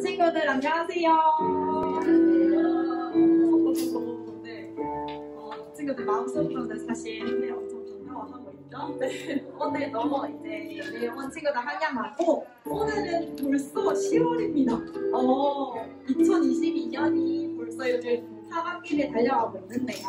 친구들 안녕하세요. 네, 친구들 마음속으로는 사실 엄청 반가워하고 있죠. 네, 오늘도 이제 내용은 친구들 한양하고 오늘은 벌써 10월입니다. 2022년이 벌써 요즘 4학기를 달려가고 있는데요.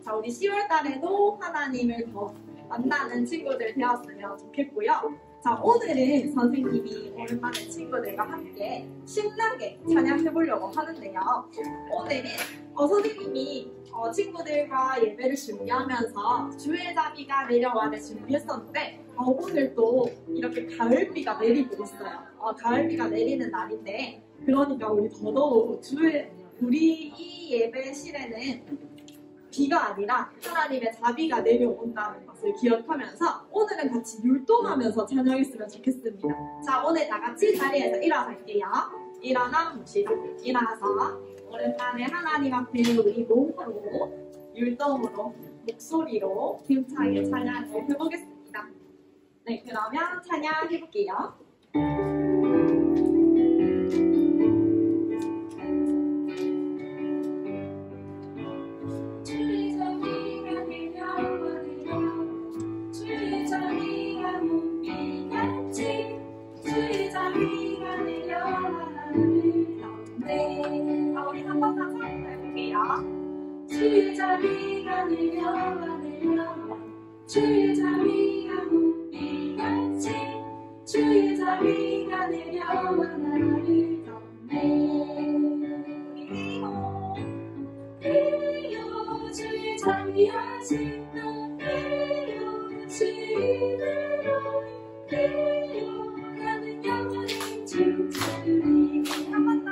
자, 우리 10월 달에도 하나님을 더 만나는 친구들 되었으면 좋겠고요. 자, 오늘은 선생님이 오랜만에 친구들과 함께 신나게 찬양해보려고 하는데요. 오늘은 선생님이 친구들과 예배를 준비하면서 주의 자비가 내려와를 준비했었는데 오늘 또 이렇게 가을비가 내리고 있어요. 가을비가 내리는 날인데 그러니까 우리 더더욱 우리 이 예배실에는 비가 아니라 하나님의 자비가 내려온다는 것을 기억하면서 오늘은 같이 율동하면서 찬양했으면 좋겠습니다. 자, 오늘 다 같이 자리에서 일어날게요. 일어나 봅시다. 일어나서 오랜만에 하나님 앞에 우리 몸으로 율동으로 목소리로 힘차게 찬양을 해보겠습니다. 네, 그러면 찬양해볼게요. 우리 한 번만 해볼게요. 주의 자비가 내려와 내려와 주의 자비가 무비같이 주의 자비가 내려와 나를 덮네 이요 주의 자비하신 이요 주의대로 이요 나는 영원히 춤추리 한 번 더.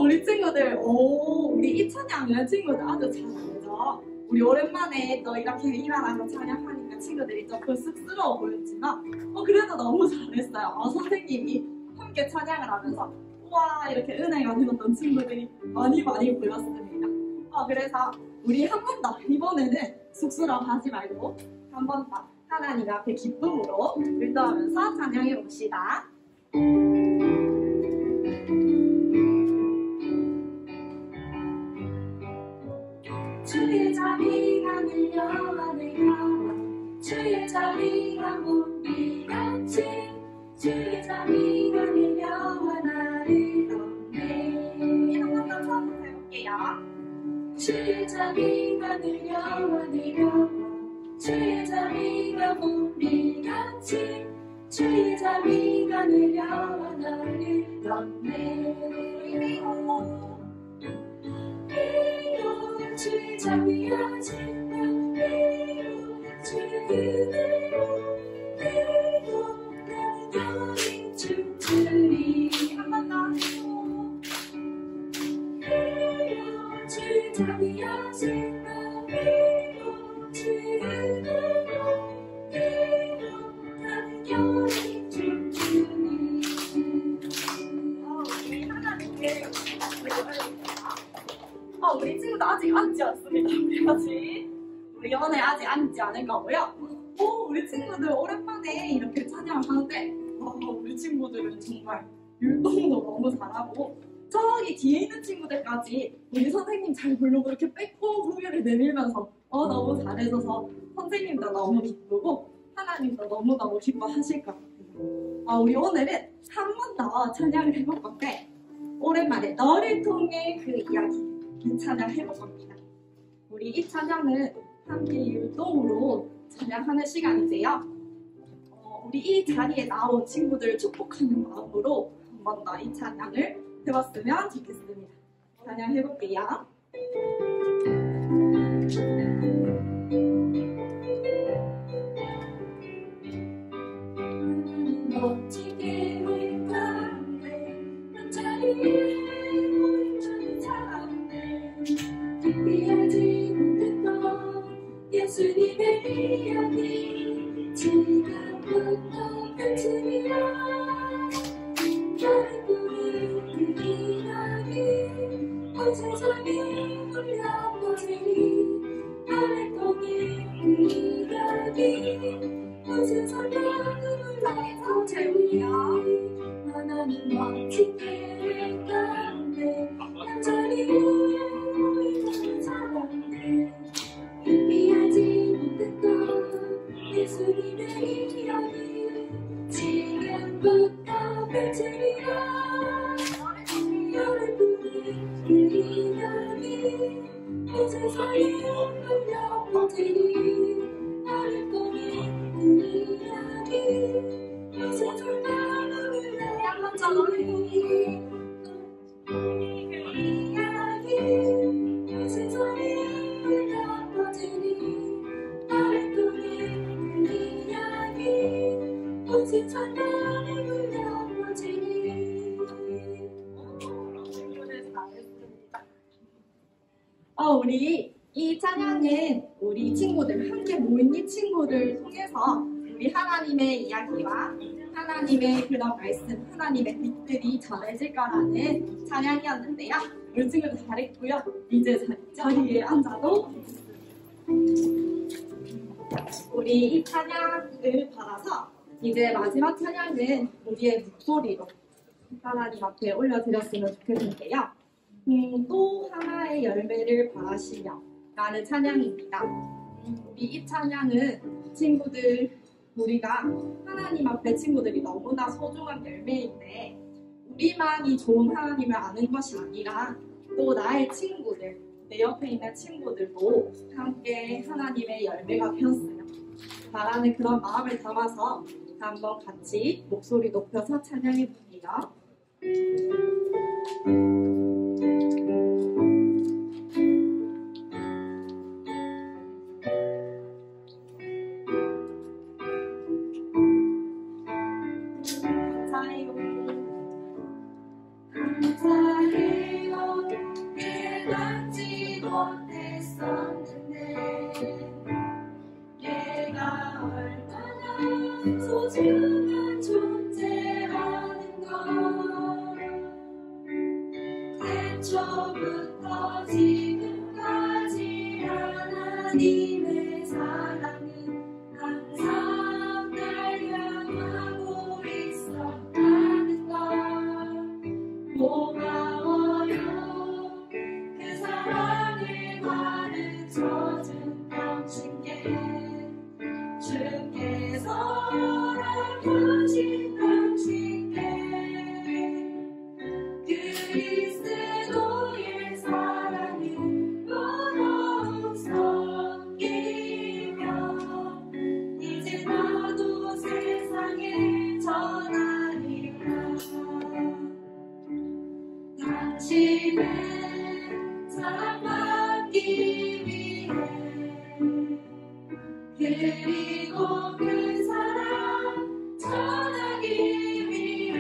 우리 친구들, 우리 이 찬양은 친구들 아주 잘 알죠? 우리 오랜만에 또 이렇게 일어나서 찬양하니까 친구들이 조금 쑥스러워 보였지만, 그래도 너무 잘했어요. 선생님이 함께 찬양을 하면서, 우와, 이렇게 은혜가 되었던 친구들이 많이 보였습니다. 그래서 우리 한 번 더, 이번에는 쑥스러워 하지 말고, 한 번 더 하나님 앞에 기쁨으로 율동하면서 찬양해 봅시다. 주의 자비가 내려와 내려와 주의 자비가 무비같이 주의 자비가 내려와 나를 덮네 한번 더 해볼게요. 주의 자비가 내려와 내려와 주의 자비가 무비같이 주의 자비가 내려와 나를 덮네 주의 자비하신 나를 주의 은혜로 내고 나는 영원히 춤추리 한 번 더. 주의 자비하신 나를 주의 은혜로 내고 나는 영원히 춤추리 우리 하나님께 우리 친구도 아직 앉지 않습니다. 우리 오늘 아직 앉지 않을 거고요. 우리 친구들 오랜만에 이렇게 찬양을 하는데 우리 친구들은 정말 율동도 너무 잘하고 저기 뒤에 있는 친구들까지 우리 선생님 잘 부르고 이렇게 빼고 고개를 내밀면서 너무 잘해줘서 선생님도 너무 기쁘고 하나님도 너무너무 기뻐하실 것 같아요. 우리 오늘은 한 번 더 찬양을 해볼 건데 오랜만에 너를 통해 그 이야기 이 찬양 해볼 겁니다. 우리 이 찬양은 함께 율동으로 찬양하는 시간인데요. 우리 이 자리에 나온 친구들을 축복하는 마음으로 한 번 더 이 찬양을 해봤으면 좋겠습니다. 찬양 해볼게요. 멋지게 우리 가운데 한 자리에 모인 사람들 깊이 알지 못했던 예수님의 이야기 지금부터 펼치리라 나를 부른 그 이야기 온 세상에 울려 퍼지리 나를 통해 그 이야기 온 세상에 울려 퍼지리 하나님 멋진 계획 가운데 얌전히 우리를 사랑해 준비하지 못했던 예수님의 이야기 지금부터 펼치리라 너를 부른 그 이야기 온 세상에 울려 퍼지리 나를 통해 그 이야기 온 세상에 울려 퍼지리 그 이야기 온 세상에 울려 퍼지리 나를 통해 그 이야기 온 세상에 울려 퍼지리 우리 이 찬양은 우리 친구들, 함께 모인 이 친구들 통해서 우리 하나님의 이야기와 하나님의 그런 말씀, 하나님의 빛들이 전해질 거라는 찬양이었는데요. 우리 친구들 잘했고요. 이제 자리에 앉아도 우리 이 찬양을 받아서 이제 마지막 찬양은 우리의 목소리로 하나님 앞에 올려드렸으면 좋겠는데요. 또 하나의 열매를 바라시며 라는 찬양입니다. 우리 이 찬양은 친구들, 우리가 하나님 앞에 친구들이 너무나 소중한 열매인데 우리만이 좋은 하나님을 아는 것이 아니라 또 나의 친구들, 내 옆에 있는 친구들도 함께 하나님의 열매가 되었어요. 바라는 그런 마음을 담아서 한번 같이 목소리 높여서 찬양해 볼게요. 감사해요 깨닫지 못했었는데 내가 얼마나 소중한 존재라는 걸 태초부터 지금까지 하나님의 사랑은 항상 날 향하고 있었다는 걸 고마워요 그 사랑을 가르쳐준 당신께 주께서라고하신 당신께 그리스도의 사랑은 더더욱 섞이며 이제 나도 세상에 전하리라 당신은 사랑받기 위해 그리고 그 사랑 전하기 위해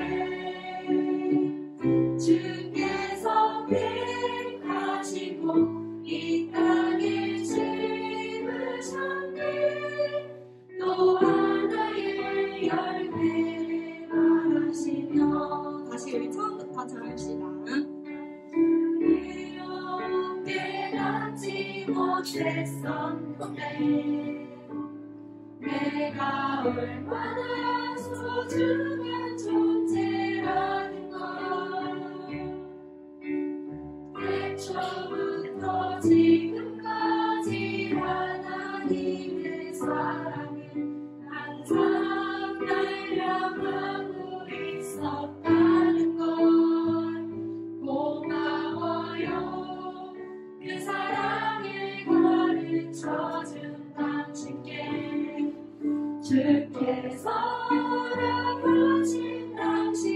주께서 택하시고 이 땅에 심으셨네 또 하나의 열매를 바라시며 다시 우리 처음부터 잘합시다. 깨닫지 못했었는데 내가 얼마나 소중한 존재라는 걸 태초부터 지금까지 하나님의 사랑은 항상 날 향하고 있었다는 걸 고마워요 그 사랑을 가르쳐준 당신께 주께서라고 하신 당신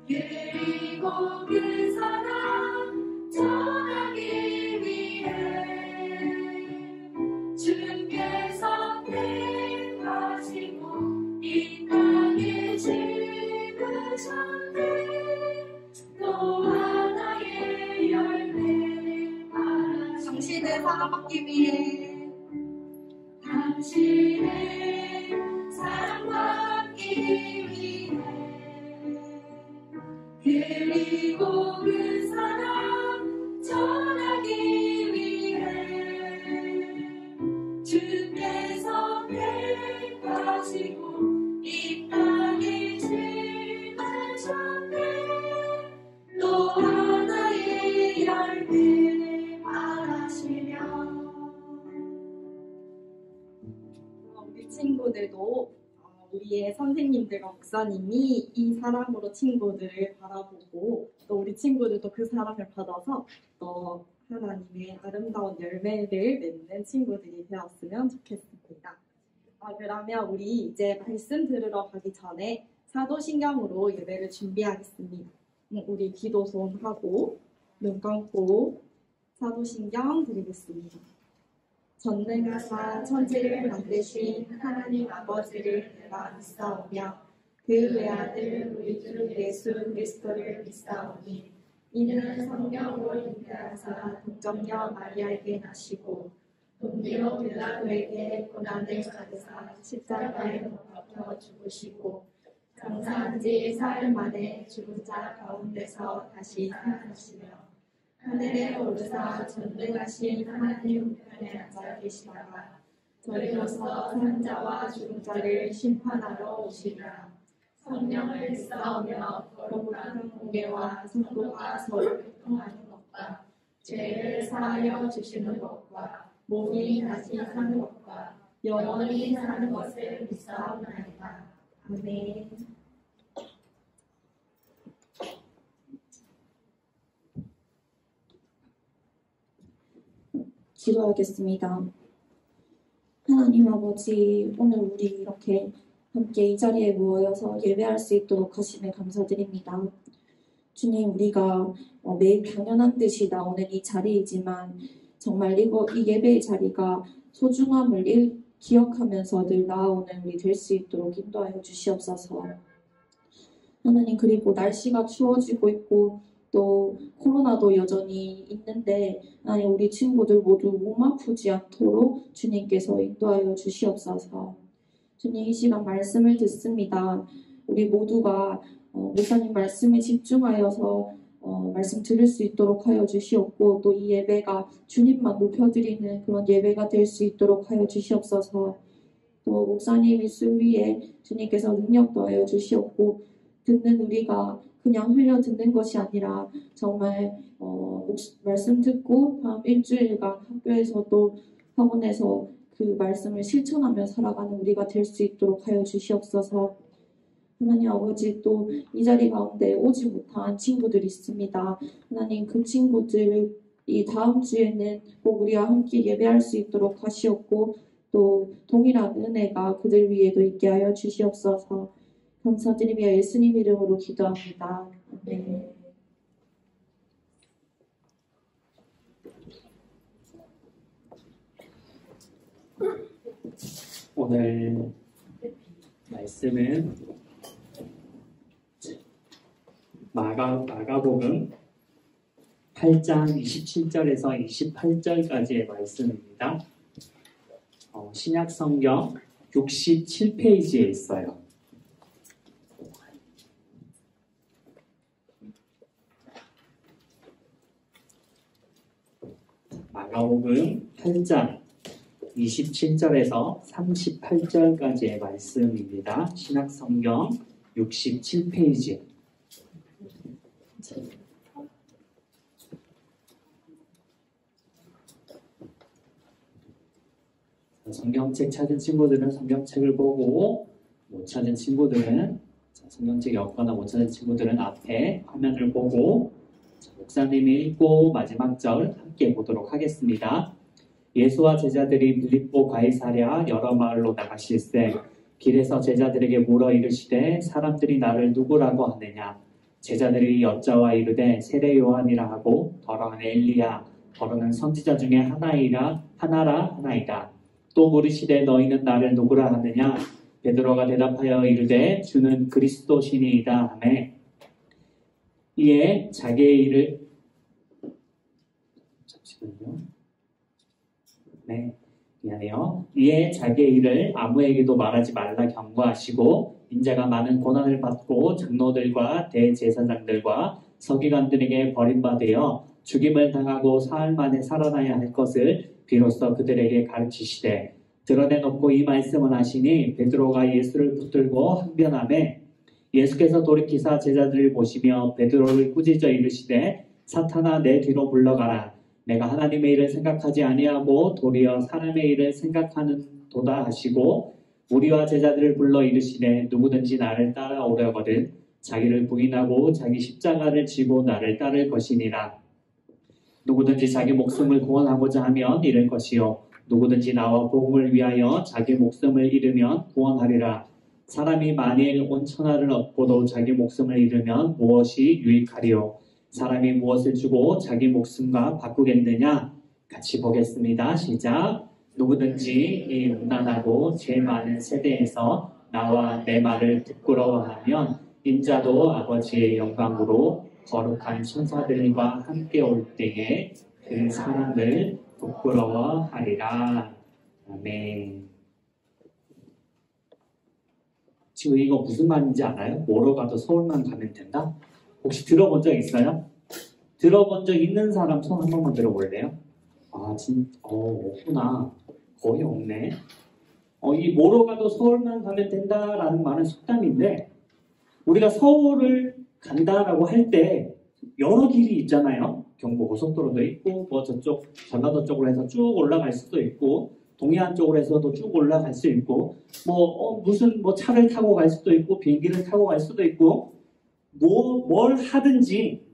그리고 그 사랑 전하기 위해 주께서 택하시고 이 땅에 심으셨네. 또 하나의 열매를 알아 당신을 사랑받기 위해 당신의 사랑받기 위해 그리고 그 사랑 전하기 위해 주께서 택하시고 이 땅에 심으셨네. 또 하나의 열매를 바라시며 우리 친구들도 우리의 선생님들과 목사님이 이 사랑으로 친구들을 바라보고 또 우리 친구들도 그 사랑을 받아서 또 하나님의 아름다운 열매를 맺는 친구들이 되었으면 좋겠습니다. 그러면 우리 이제 말씀 들으러 가기 전에 사도신경으로 예배를 준비하겠습니다. 우리 기도 손하고 눈 감고 사도신경 드리겠습니다. 전능하사 천지를 만드신 하나님 아버지를 내가 믿사오며 그 외아들 우리 주 예수 그리스도를 믿사오니 이는 성령으로 잉태하사 동정녀 마리아에게 나시고 본디오 빌라도에게 고난을 받으사 십자가에 못 박혀 죽으시고 장사한 지 사흘 만에 죽은 자 가운데서 다시 살아나시며 하늘에 오르사 전능하신 하나님 우편에 앉아 계시다가 저리로서 산 자와 죽은 자를 심판하러 오시리라. 성령을 믿사오며 거룩한 공예와 성도가 서로 교통하는 것과 죄를 사하여 주시는 것과 몸이 다시 사는 것과 영원히 사는 것을 믿사옵나이다. 아멘. 기도하겠습니다. 하나님 아버지, 오늘 우리 이렇게 함께 이 자리에 모여서 예배할 수 있도록 하심에 감사드립니다. 주님, 우리가 매일 당연한 듯이 나오는 이 자리이지만 정말 이 예배의 자리가 소중함을 기억하면서 늘 나아오는 우리 될 수 있도록 인도하여 주시옵소서. 하나님, 그리고 날씨가 추워지고 있고 또 코로나도 여전히 있는데 하나님, 우리 친구들 모두 몸 아프지 않도록 주님께서 인도하여 주시옵소서. 주님, 이 시간 말씀을 듣습니다. 우리 모두가 목사님 말씀에 집중하여서 말씀 들을 수 있도록 하여 주시옵고 또 이 예배가 주님만 높여드리는 그런 예배가 될 수 있도록 하여 주시옵소서. 또 목사님 입술 위에 주님께서 능력 더하여 주시옵고 듣는 우리가 그냥 흘려 듣는 것이 아니라 정말 말씀 듣고 다음 일주일간 학교에서도 학원에서 그 말씀을 실천하며 살아가는 우리가 될 수 있도록 하여 주시옵소서. 하나님 아버지, 또 이 자리 가운데 오지 못한 친구들이 있습니다. 하나님, 그 친구들 이 다음 주에는 꼭 우리와 함께 예배할 수 있도록 하시옵고 또 동일한 은혜가 그들 위에도 있게 하여 주시옵소서. 감사드리며 예수님 이름으로 기도합니다. 아멘. 오늘 말씀은 마가복음 8장 27절에서 28절까지의 말씀입니다. 신약 성경 67페이지에 있어요. 마가복음 8장 27절에서 38절까지의 말씀입니다. 신약 성경 67페이지. 성경책 찾은 친구들은 성경책을 보고 못 찾은 친구들은 성경책이 없거나 못 찾은 친구들은 앞에 화면을 보고 목사님이 읽고 마지막 절 함께 보도록 하겠습니다. 예수와 제자들이 빌립보 가이사랴 여러 마을로 나가실세 길에서 제자들에게 물어 이르시되 사람들이 나를 누구라고 하느냐. 제자들이 여짜와 이르되 세례 요한이라 하고 더러는 엘리야 더러는 선지자 중에 하나이다. 또 물으시되 너희는 나를 누구라 하느냐? 베드로가 대답하여 이르되 주는 그리스도시니이다 하매 이에 자기의 일을 잠시만요. 네, 미안해요. 이에 자기의 일을 아무에게도 말하지 말라 경고하시고 인자가 많은 고난을 받고 장로들과 대제사장들과 서기관들에게 버림받으여 죽임을 당하고 사흘 만에 살아나야 할 것을 비로소 그들에게 가르치시되 드러내놓고 이 말씀을 하시니 베드로가 예수를 붙들고 항변하매 예수께서 돌이키사 제자들을 보시며 베드로를 꾸짖어 이르시되 사탄아 내 뒤로 물러가라. 내가 하나님의 일을 생각하지 아니하고 도리어 사람의 일을 생각하는도다 하시고 우리와 제자들을 불러 이르시되 누구든지 나를 따라오려거든 자기를 부인하고 자기 십자가를 지고 나를 따를 것이니라. 누구든지 자기 목숨을 구원하고자 하면 잃을 것이요 누구든지 나와 복음을 위하여 자기 목숨을 잃으면 구원하리라. 사람이 만일 온 천하를 얻고도 자기 목숨을 잃으면 무엇이 유익하리요? 사람이 무엇을 주고 자기 목숨과 바꾸겠느냐? 같이 보겠습니다. 시작. 누구든지 이 음란하고 죄 많은 세대에서 나와 내 말을 부끄러워하면 인자도 아버지의 영광으로 거룩한 천사들과 함께 올 때에 그 사람을 부끄러워하리라. 아멘. 지금 이거 무슨 말인지 알아요? 뭐로 가도 서울만 가면 된다? 혹시 들어본 적 있어요? 들어본 적 있는 사람 손 한 번만 들어볼래요? 아, 없구나. 거의 없네. 이 뭐로 가도 서울만 가면 된다라는 말은 속담인데, 우리가 서울을 간다라고 할 때 여러 길이 있잖아요. 경부고속도로도 있고, 뭐 저쪽 전라도 쪽으로 해서 쭉 올라갈 수도 있고, 동해안 쪽으로 해서도 쭉 올라갈 수 있고, 무슨 차를 타고 갈 수도 있고, 비행기를 타고 갈 수도 있고, 뭘 하든지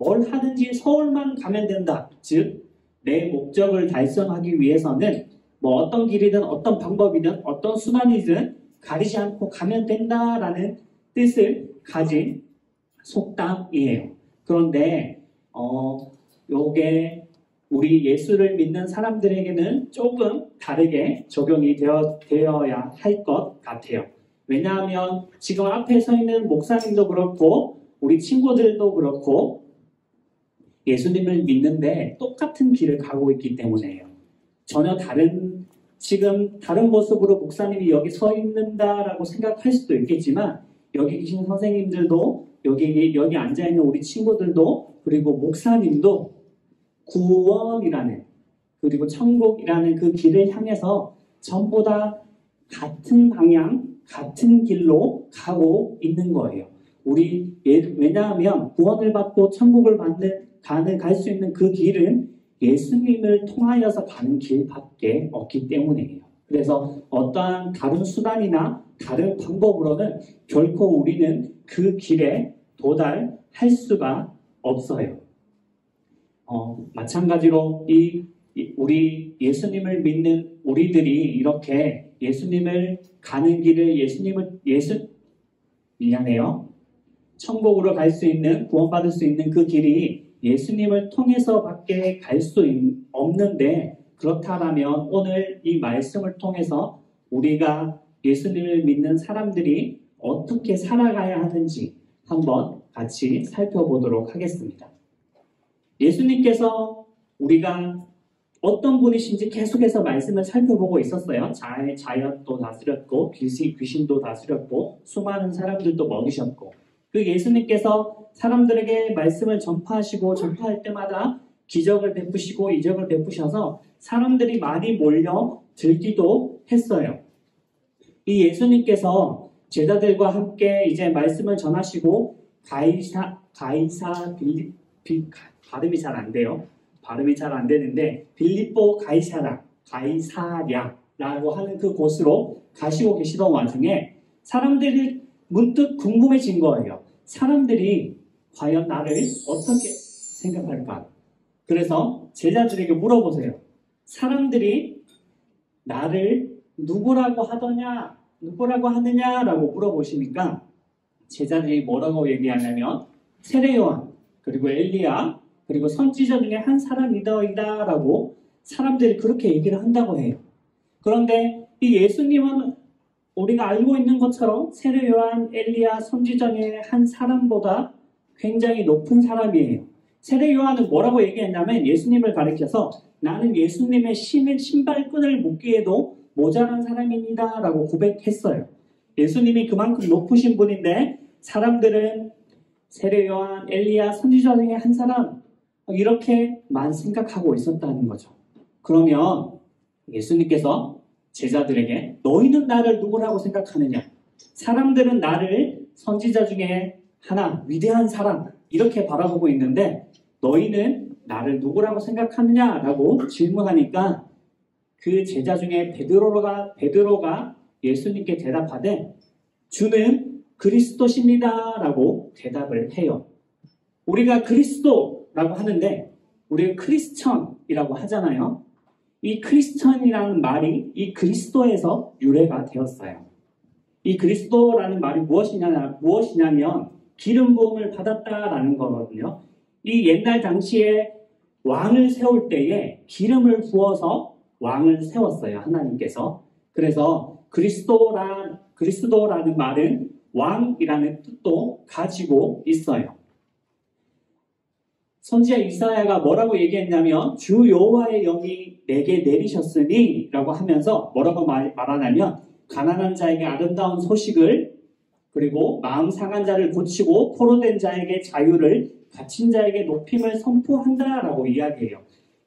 서울만 가면 된다. 즉, 내 목적을 달성하기 위해서는 어떤 길이든 어떤 방법이든 어떤 수단이든 가리지 않고 가면 된다라는 뜻을 가진 속담이에요. 그런데 요게 우리 예수를 믿는 사람들에게는 조금 다르게 적용이 되어야 할 것 같아요. 왜냐하면 지금 앞에 서 있는 목사님도 그렇고 우리 친구들도 그렇고 예수님을 믿는데 똑같은 길을 가고 있기 때문에요. 전혀 지금 다른 모습으로 목사님이 여기 서 있는다라고 생각할 수도 있겠지만 여기 계신 선생님들도 여기 앉아있는 우리 친구들도 그리고 목사님도 구원이라는 그리고 천국이라는 그 길을 향해서 전부 다 같은 방향, 같은 길로 가고 있는 거예요. 왜냐하면 구원을 받고 천국을 갈 수 있는 그 길은 예수님을 통하여서 가는 길밖에 없기 때문이에요. 그래서 어떠한 다른 수단이나 다른 방법으로는 결코 우리는 그 길에 도달할 수가 없어요. 마찬가지로 우리 예수님을 믿는 우리들이 이렇게 예수님을 가는 길을 천국으로 갈 수 있는 구원받을 수 있는 그 길이 예수님을 통해서밖에 갈 수 없는데 그렇다면 오늘 이 말씀을 통해서 우리가 예수님을 믿는 사람들이 어떻게 살아가야 하는지 한번 같이 살펴보도록 하겠습니다. 예수님께서 우리가 어떤 분이신지 계속해서 말씀을 살펴보고 있었어요. 자연도 다스렸고 귀신도 다스렸고 수많은 사람들도 먹이셨고 그 예수님께서 사람들에게 말씀을 전파할 때마다 기적을 베푸시고 이적을 베푸셔서 사람들이 많이 몰려 들기도 했어요. 이 예수님께서 제자들과 함께 이제 말씀을 전하시고 발음이 잘 안 돼요. 발음이 잘 안 되는데 빌립보 가이사랴라고 하는 그 곳으로 가시고 계시던 와중에 사람들이 문득 궁금해진 거예요. 사람들이 과연 나를 어떻게 생각할까? 그래서 제자들에게 물어보세요. 사람들이 나를 누구라고 하느냐라고 물어보시니까 제자들이 뭐라고 얘기하냐면 세례 요한, 그리고 엘리야, 그리고 선지자 중에 한 사람이다 라고 사람들이 그렇게 얘기를 한다고 해요. 그런데 이 예수님은 우리가 알고 있는 것처럼 세례 요한, 엘리야, 선지자 중에 한 사람보다 굉장히 높은 사람이에요. 세례 요한은 뭐라고 얘기했냐면 예수님을 가리켜서 나는 예수님의 신발끈을 묶기에도 모자란 사람입니다 라고 고백했어요. 예수님이 그만큼 높으신 분인데 사람들은 세례 요한, 엘리야, 선지자 중에 한 사람 이렇게만 생각하고 있었다는 거죠. 그러면 예수님께서 제자들에게 너희는 나를 누구라고 생각하느냐? 사람들은 나를 선지자 중에 하나, 위대한 사람 이렇게 바라보고 있는데 너희는 나를 누구라고 생각하느냐라고 질문하니까 그 제자 중에 베드로가 예수님께 대답하되 주는 그리스도십니다라고 대답을 해요. 우리가 그리스도라고 하는데 우리가 크리스천이라고 하잖아요. 이 크리스천이라는 말이 이 그리스도에서 유래가 되었어요. 이 그리스도라는 말이 무엇이냐면 기름 부음을 받았다라는 거거든요. 이 옛날 당시에 왕을 세울 때에 기름을 부어서 왕을 세웠어요. 하나님께서. 그래서 그리스도라는 말은 왕이라는 뜻도 가지고 있어요. 선지자 이사야가 뭐라고 얘기했냐면 주 여호와의 영이 내게 내리셨으니 라고 하면서 뭐라고 말하냐면 가난한 자에게 아름다운 소식을 그리고 마음 상한 자를 고치고 포로된 자에게 자유를 갇힌 자에게 높임을 선포한다라고 이야기해요.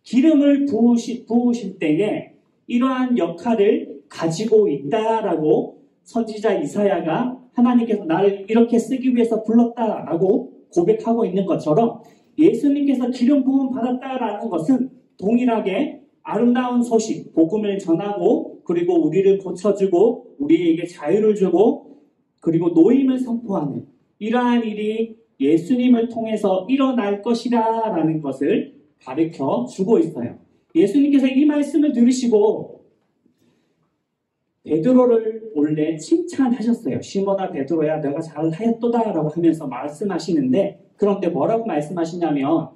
기름을 부으실 때에 이러한 역할을 가지고 있다라고 선지자 이사야가 하나님께서 나를 이렇게 쓰기 위해서 불렀다라고 고백하고 있는 것처럼 예수님께서 기름 부음 받았다라는 것은 동일하게 아름다운 소식, 복음을 전하고 그리고 우리를 고쳐주고 우리에게 자유를 주고 그리고 노임을 선포하는 이러한 일이 예수님을 통해서 일어날 것이라는 것을 가르쳐 주고 있어요. 예수님께서 이 말씀을 들으시고 베드로를 원래 칭찬하셨어요. 시몬아 베드로야 내가 잘하였도다 라고 하면서 말씀하시는데 그런데 뭐라고 말씀하시냐면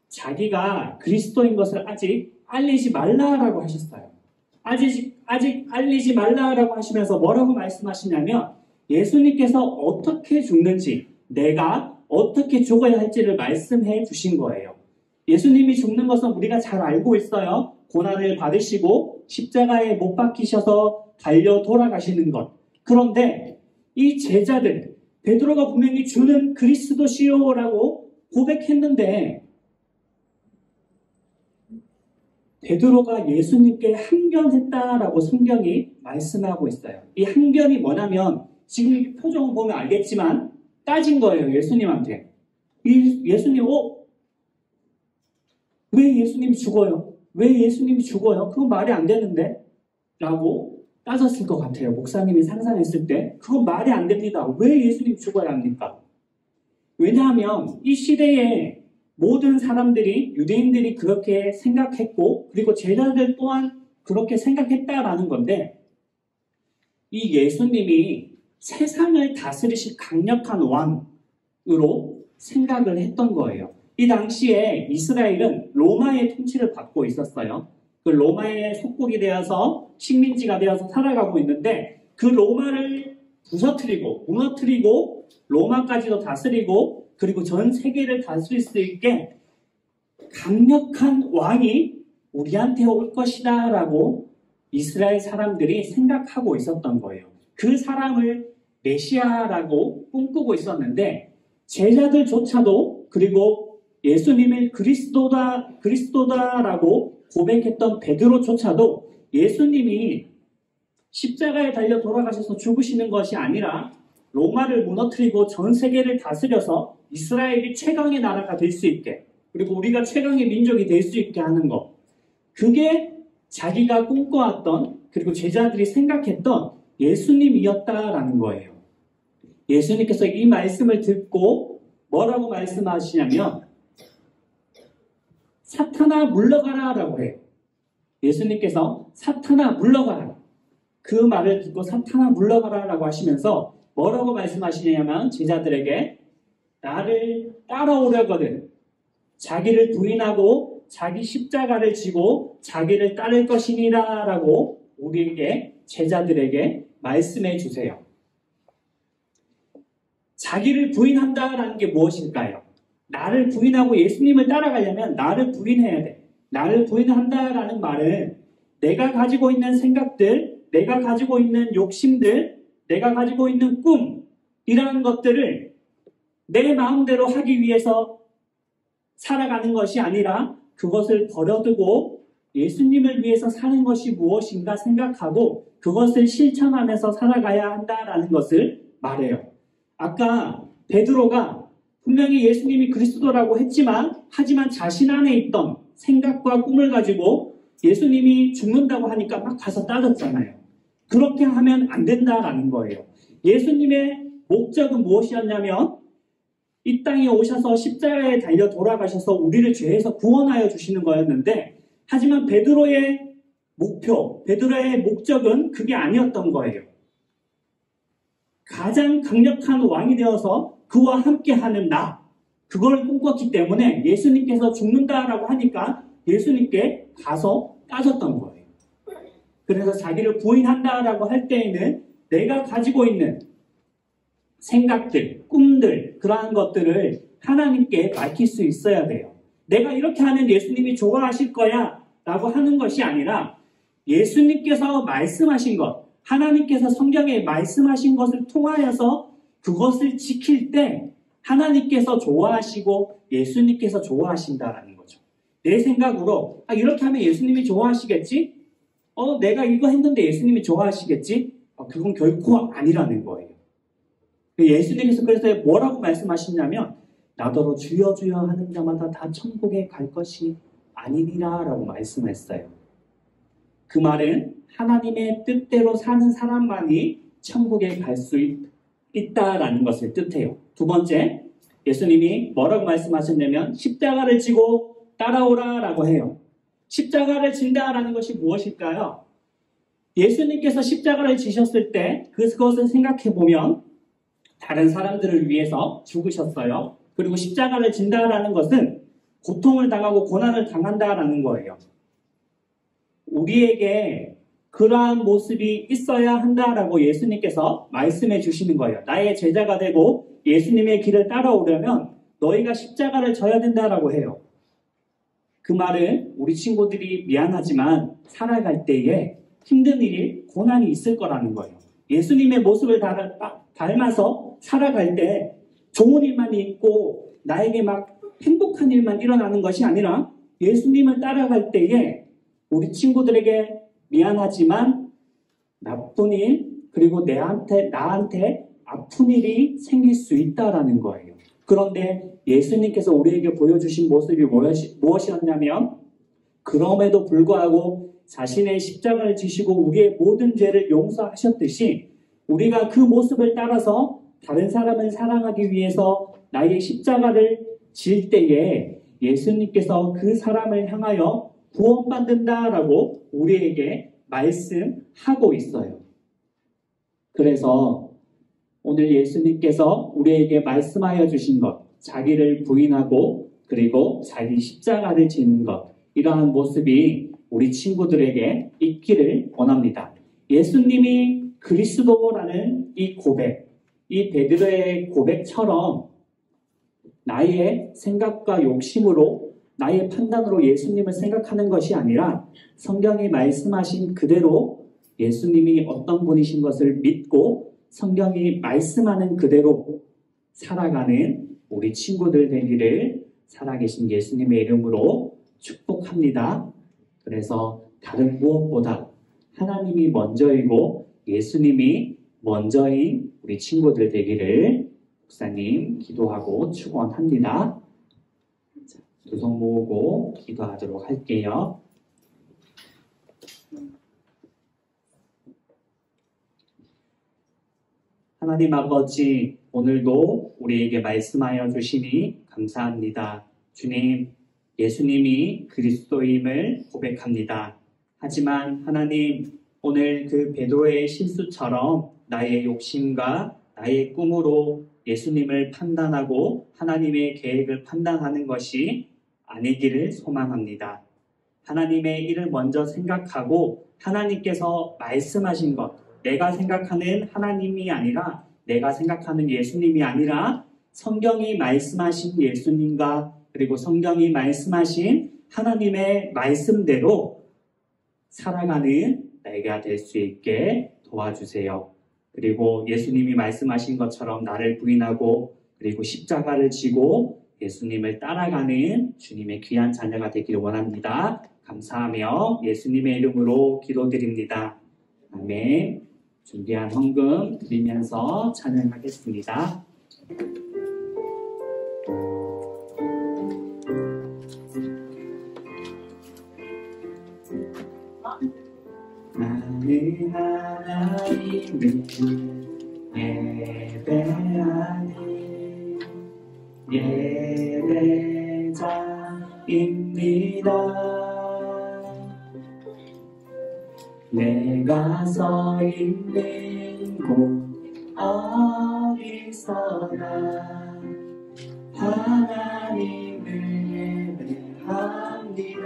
자기가 그리스도인 것을 아직 알리지 말라라고 하셨어요. 아직 알리지 말라라고 하시면서 뭐라고 말씀하시냐면 예수님께서 어떻게 죽는지 내가 어떻게 죽어야 할지를 말씀해 주신 거예요. 예수님이 죽는 것은 우리가 잘 알고 있어요. 고난을 받으시고 십자가에 못 박히셔서 달려 돌아가시는 것. 그런데 이 제자들 베드로가 분명히 주는 그리스도시요라고 고백했는데 베드로가 예수님께 항변했다라고 성경이 말씀하고 있어요. 이 항변이 뭐냐면 지금 표정을 보면 알겠지만 따진 거예요. 예수님한테. 예수님 왜 예수님이 죽어요? 왜 예수님이 죽어요? 그건 말이 안 되는데 라고 따졌을 것 같아요. 목사님이 상상했을 때 그건 말이 안 됩니다. 왜 예수님이 죽어야 합니까? 왜냐하면 이 시대에 모든 사람들이 유대인들이 그렇게 생각했고 그리고 제자들 또한 그렇게 생각했다라는 건데 이 예수님이 세상을 다스리실 강력한 왕으로 생각을 했던 거예요. 이 당시에 이스라엘은 로마의 통치를 받고 있었어요. 그 로마의 속국이 되어서 식민지가 되어서 살아가고 있는데 그 로마를 부서뜨리고 무너뜨리고 로마까지도 다스리고 그리고 전 세계를 다스릴 수 있게 강력한 왕이 우리한테 올 것이다 라고 이스라엘 사람들이 생각하고 있었던 거예요. 그 사람을 메시아라고 꿈꾸고 있었는데 제자들조차도 그리고 예수님을 그리스도다라고 고백했던 베드로조차도 예수님이 십자가에 달려 돌아가셔서 죽으시는 것이 아니라 로마를 무너뜨리고 전 세계를 다스려서 이스라엘이 최강의 나라가 될 수 있게 그리고 우리가 최강의 민족이 될 수 있게 하는 것 그게 자기가 꿈꿔왔던 그리고 제자들이 생각했던 예수님이었다라는 거예요. 예수님께서 이 말씀을 듣고 뭐라고 말씀하시냐면 사탄아 물러가라 라고 해요. 예수님께서 사탄아 물러가라 그 말을 듣고 사탄아 물러가라 라고 하시면서 뭐라고 말씀하시냐면 제자들에게 나를 따라오려거든 자기를 부인하고 자기 십자가를 지고 자기를 따를 것이니라 라고 우리에게 제자들에게 말씀해 주세요. 자기를 부인한다라는 게 무엇일까요? 나를 부인하고 예수님을 따라가려면 나를 부인해야 돼. 나를 부인한다라는 말은 내가 가지고 있는 생각들, 내가 가지고 있는 욕심들, 내가 가지고 있는 꿈이라는 것들을 내 마음대로 하기 위해서 살아가는 것이 아니라 그것을 버려두고 예수님을 위해서 사는 것이 무엇인가 생각하고 그것을 실천하면서 살아가야 한다라는 것을 말해요. 아까 베드로가 분명히 예수님이 그리스도라고 하지만 자신 안에 있던 생각과 꿈을 가지고 예수님이 죽는다고 하니까 막 가서 따졌잖아요. 그렇게 하면 안 된다라는 거예요. 예수님의 목적은 무엇이었냐면 이 땅에 오셔서 십자가에 달려 돌아가셔서 우리를 죄에서 구원하여 주시는 거였는데 하지만 베드로의 목표, 베드로의 목적은 그게 아니었던 거예요. 가장 강력한 왕이 되어서 그와 함께하는 나, 그걸 꿈꿨기 때문에 예수님께서 죽는다라고 하니까 예수님께 가서 따졌던 거예요. 그래서 자기를 부인한다라고 할 때에는 내가 가지고 있는 생각들, 꿈들, 그러한 것들을 하나님께 밝힐 수 있어야 돼요. 내가 이렇게 하면 예수님이 좋아하실 거야 라고 하는 것이 아니라 예수님께서 말씀하신 것, 하나님께서 성경에 말씀하신 것을 통하여서 그것을 지킬 때 하나님께서 좋아하시고 예수님께서 좋아하신다라는 거죠. 내 생각으로 이렇게 하면 예수님이 좋아하시겠지? 내가 이거 했는데 예수님이 좋아하시겠지? 그건 결코 아니라는 거예요. 예수님께서 그래서 뭐라고 말씀하시냐면 나더러 주여 주여 하는 자마다 다 천국에 갈 것이 아니니라 라고 말씀했어요. 그 말은 하나님의 뜻대로 사는 사람만이 천국에 갈 수 있다라는 것을 뜻해요. 두 번째, 예수님이 뭐라고 말씀하셨냐면 십자가를 지고 따라오라 라고 해요. 십자가를 진다라는 것이 무엇일까요? 예수님께서 십자가를 지셨을 때 그것을 생각해 보면 다른 사람들을 위해서 죽으셨어요. 그리고 십자가를 진다라는 것은 고통을 당하고 고난을 당한다라는 거예요. 우리에게 그러한 모습이 있어야 한다라고 예수님께서 말씀해 주시는 거예요. 나의 제자가 되고 예수님의 길을 따라오려면 너희가 십자가를 져야 된다라고 해요. 그 말은 우리 친구들이 미안하지만 살아갈 때에 힘든 일, 고난이 있을 거라는 거예요. 예수님의 모습을 닮아서 살아갈 때 좋은 일만 있고 나에게 막 행복한 일만 일어나는 것이 아니라 예수님을 따라갈 때에 우리 친구들에게 미안하지만 나쁜 일 그리고 나한테 아픈 일이 생길 수 있다라는 거예요. 그런데 예수님께서 우리에게 보여주신 모습이 무엇이었냐면 그럼에도 불구하고 자신의 십자가를 지시고 우리의 모든 죄를 용서하셨듯이 우리가 그 모습을 따라서 다른 사람을 사랑하기 위해서 나의 십자가를 질 때에 예수님께서 그 사람을 향하여 구원받는다라고 우리에게 말씀하고 있어요. 그래서 오늘 예수님께서 우리에게 말씀하여 주신 것, 자기를 부인하고 그리고 자기 십자가를 지는 것, 이러한 모습이 우리 친구들에게 있기를 원합니다. 예수님이 그리스도라는 이 고백, 이 베드로의 고백처럼 나의 생각과 욕심으로 나의 판단으로 예수님을 생각하는 것이 아니라 성경이 말씀하신 그대로 예수님이 어떤 분이신 것을 믿고 성경이 말씀하는 그대로 살아가는 우리 친구들 되기를 살아계신 예수님의 이름으로 축복합니다. 그래서 다른 무엇보다 하나님이 먼저이고 예수님이 먼저인 우리 친구들 되기를 목사님 기도하고 축원합니다. 두 손 모으고 기도하도록 할게요. 하나님 아버지, 오늘도 우리에게 말씀하여 주시니 감사합니다. 주님, 예수님이 그리스도임을 고백합니다. 하지만 하나님, 오늘 그 베드로의 실수처럼 나의 욕심과 나의 꿈으로 예수님을 판단하고 하나님의 계획을 판단하는 것이 아니기를 소망합니다. 하나님의 일을 먼저 생각하고 하나님께서 말씀하신 것, 내가 생각하는 하나님이 아니라 내가 생각하는 예수님이 아니라 성경이 말씀하신 예수님과 그리고 성경이 말씀하신 하나님의 말씀대로 살아가는 내가 될 수 있게 도와주세요. 그리고 예수님이 말씀하신 것처럼 나를 부인하고 그리고 십자가를 지고 예수님을 따라가는 주님의 귀한 자녀가 되기를 원합니다. 감사하며 예수님의 이름으로 기도드립니다. 아멘. 준비한 헌금 드리면서 찬양하겠습니다. 나는 하나님을 예배하니 예배자입니다. 내가 서 있는 곳 어디서나 하나님을 예배합니다.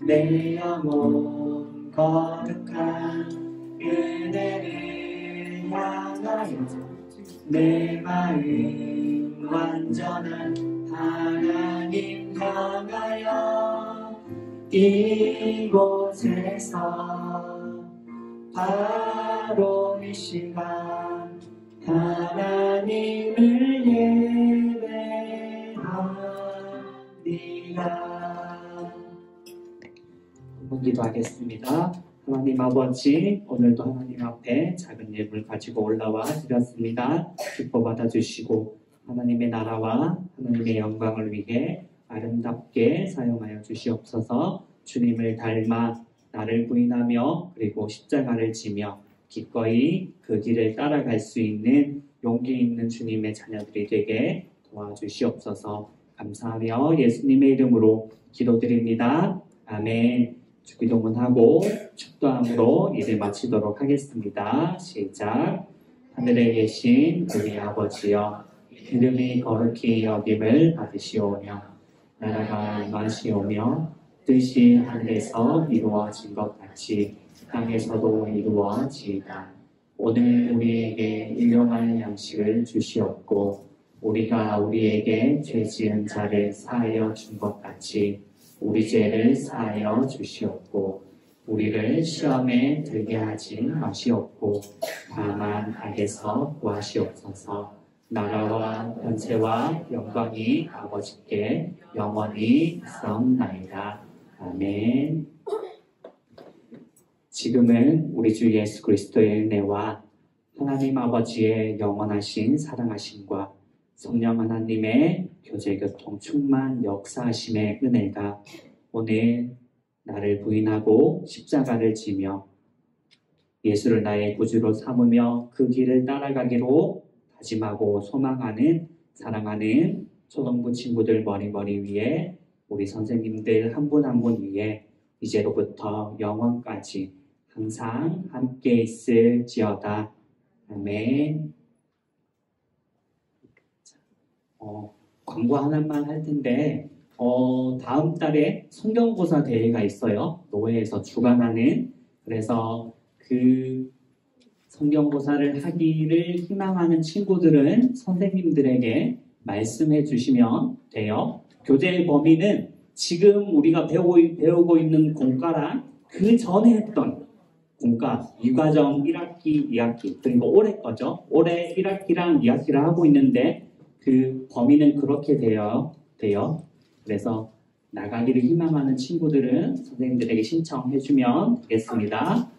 내 영혼 거룩한 은혜를 향하여 내 마음 완전한 하나님 향하여 이곳에서 바로 이 시간 하나님을 예배합니다. 한번 기도하겠습니다. 하나님 아버지, 오늘도 하나님 앞에 작은 예물 가지고 올라와 드렸습니다. 기뻐 받아주시고 하나님의 나라와 하나님의 영광을 위해 아름답게 사용하여 주시옵소서. 주님을 닮아 나를 부인하며 그리고 십자가를 지며 기꺼이 그 길을 따라갈 수 있는 용기 있는 주님의 자녀들이 되게 도와주시옵소서. 감사하며 예수님의 이름으로 기도드립니다. 아멘. 주기도문하고 축도함으로 일을 마치도록 하겠습니다. 시작. 하늘에 계신 우리 아버지여, 이름이 거룩히 여김을 받으시오며 나라가 임하시오며 뜻이 하늘에서 이루어진 것 같이 땅에서도 이루어지이다. 오늘 우리에게 일용할 양식을 주시옵고 우리가 우리에게 죄 지은 자를 사하여 준 것 같이 우리 죄를 사하여 주시옵고 우리를 시험에 들게 하지 마시옵고 다만 악에서 구하시옵소서. 나라와 권세와 영광이 아버지께 영원히 있사옵나이다. 아멘. 지금은 우리 주 예수 그리스도의 은혜와 하나님 아버지의 영원하신 사랑하심과 성령 하나님의 교제 교통 충만 역사하심의 은혜가 오늘 나를 부인하고 십자가를 지며 예수를 나의 구주로 삼으며 그 길을 따라가기로 다짐하고 소망하는 사랑하는 초등부 친구들 머리 위에 우리 선생님들 한 분 한 분 위에 이제로부터 영원까지 항상 함께 있을지어다. 아멘. 광고 하나만 할 텐데 다음 달에 성경고사 대회가 있어요. 노회에서 주관하는. 그래서 그 성경고사를 하기를 희망하는 친구들은 선생님들에게 말씀해 주시면 돼요. 교재의 범위는 지금 우리가 배우고 있는 공과랑 그 전에 했던 공과 2과정 1학기, 2학기 그리고 올해 거죠. 올해 1학기랑 2학기를 하고 있는데 그 범위는 그렇게 돼요. 그래서 나가기를 희망하는 친구들은 선생님들에게 신청해 주면 되겠습니다.